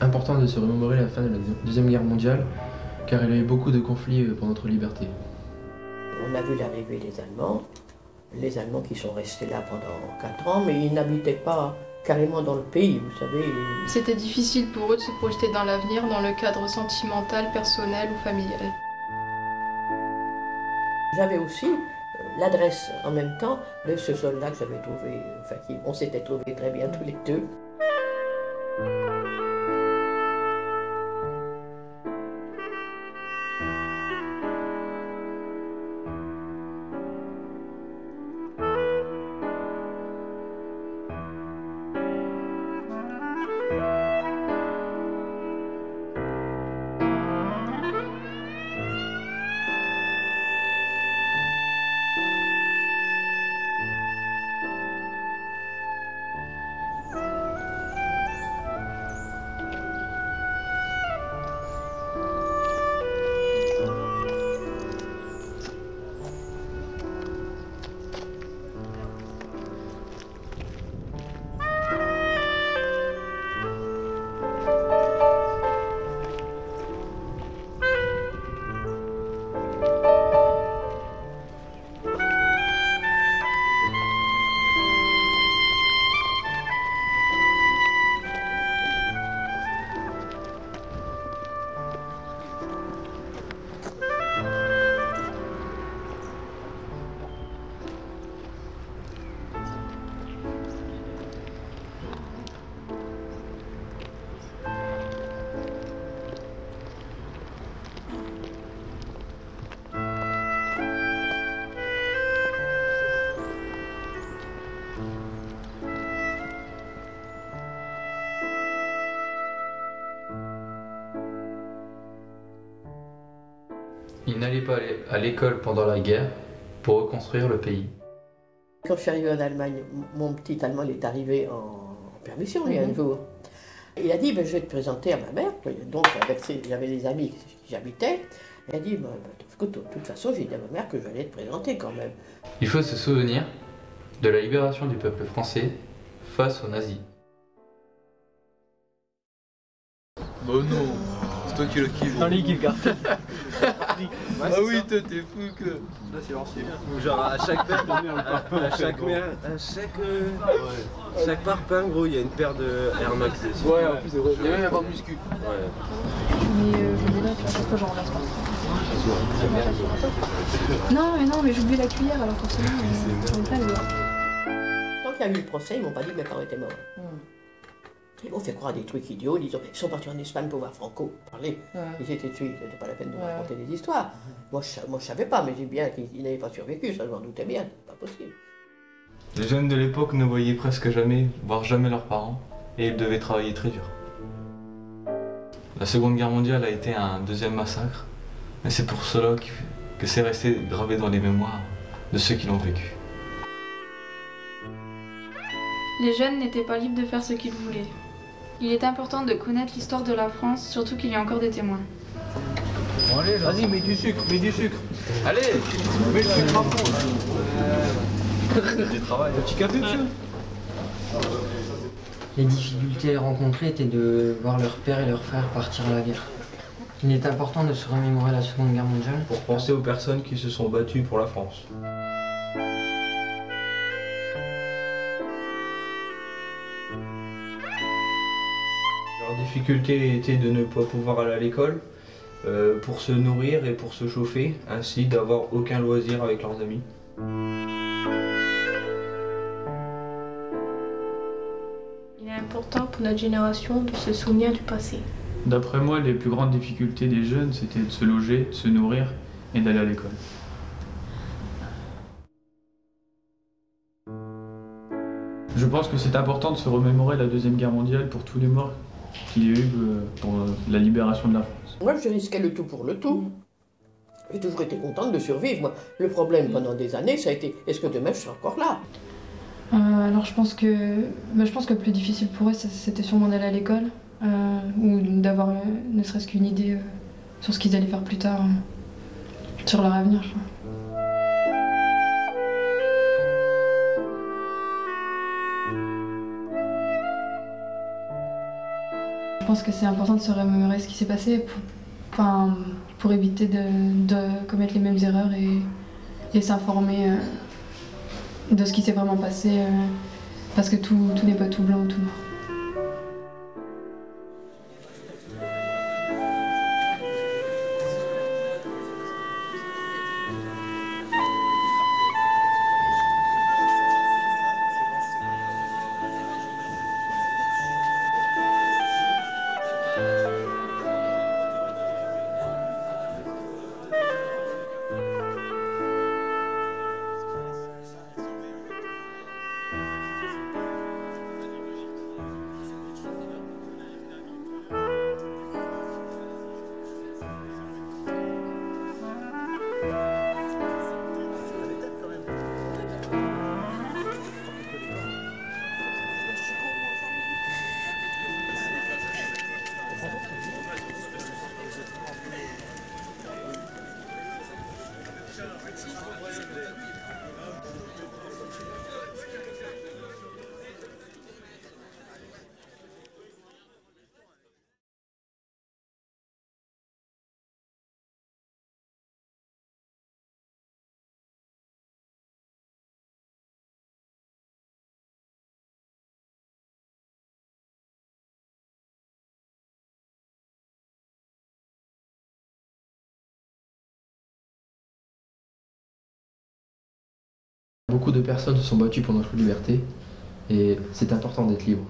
important de se remémorer la fin de la Deuxième Guerre mondiale, car il y a eu beaucoup de conflits pour notre liberté. On a vu l'arrivée des les Allemands qui sont restés là pendant 4 ans, mais ils n'habitaient pas carrément dans le pays, vous savez. C'était difficile pour eux de se projeter dans l'avenir dans le cadre sentimental, personnel ou familial. J'avais aussi l'adresse en même temps de ce soldat que j'avais trouvé, enfin, on s'était trouvés très bien tous les deux. Il n'allait pas à l'école pendant la guerre pour reconstruire le pays. Quand je suis arrivée en Allemagne, mon petit Allemand il est arrivé en permission il y a un jour. Il a dit ben, je vais te présenter à ma mère. Donc j'avais des amis qui j'habitais. Il a dit ben, écoute, de toute façon j'ai dit à ma mère que j'allais te présenter quand même. Il faut se souvenir de la libération du peuple français face aux nazis. Bah non, c'est toi qui le kiffes. Dans l'équipe garçon. Ah oui, toi t'es fou que. Là c'est l'ancien. Genre à chaque paire, chaque parpaing gros il y a une paire de Air Max dessus. Ouais, en plus c'est vrai. Il y a même un muscu. Ouais. Mais je là, à chaque fois j'en remplace pas. Non, mais j'oublie la cuillère alors forcément, j'en ai pas le doigt. Tant qu'il y a eu le procès, ils m'ont pas dit que mes parents étaient morts. Ils m'ont fait croire des trucs idiots, ils sont partis en Espagne pour voir Franco parler. Ils étaient tués, c'était pas la peine de me raconter des histoires. Moi je savais pas, mais j'ai bien qu'ils n'avaient pas survécu, ça je m'en doutais bien, c'est pas possible. Les jeunes de l'époque ne voyaient presque jamais, voire jamais leurs parents, et ils devaient travailler très dur. La Seconde Guerre mondiale a été un deuxième massacre, mais c'est pour cela que c'est resté gravé dans les mémoires de ceux qui l'ont vécu. Les jeunes n'étaient pas libres de faire ce qu'ils voulaient. Il est important de connaître l'histoire de la France, surtout qu'il y a encore des témoins. Bon, allez, vas-y, mets du sucre, mets du sucre. Allez, mets le sucre à fond. Du travail. Un petit café, monsieur. Les difficultés rencontrées étaient de voir leur père et leur frère partir à la guerre. Il est important de se remémorer la Seconde Guerre mondiale Pour penser aux personnes qui se sont battues pour la France. Leur difficulté était de ne pas pouvoir aller à l'école, pour se nourrir et pour se chauffer, ainsi d'avoir aucun loisir avec leurs amis. Il est important pour notre génération de se souvenir du passé. D'après moi, les plus grandes difficultés des jeunes, c'était de se loger, de se nourrir et d'aller à l'école. Je pense que c'est important de se remémorer la Deuxième Guerre mondiale pour tous les morts qu'il y a eu pour la libération de la France. Moi je risquais le tout pour le tout. J'ai toujours été contente de survivre. Moi. Le problème pendant des années, ça a été est-ce que demain je serai encore là? Alors je pense que le plus difficile pour eux, c'était sûrement d'aller à l'école ou d'avoir ne serait-ce qu'une idée sur ce qu'ils allaient faire plus tard, sur leur avenir. Je Je pense que c'est important de se remémorer ce qui s'est passé pour éviter de commettre les mêmes erreurs et s'informer de ce qui s'est vraiment passé, parce que tout n'est pas tout blanc ou tout noir. Beaucoup de personnes se sont battues pour notre liberté et c'est important d'être libre.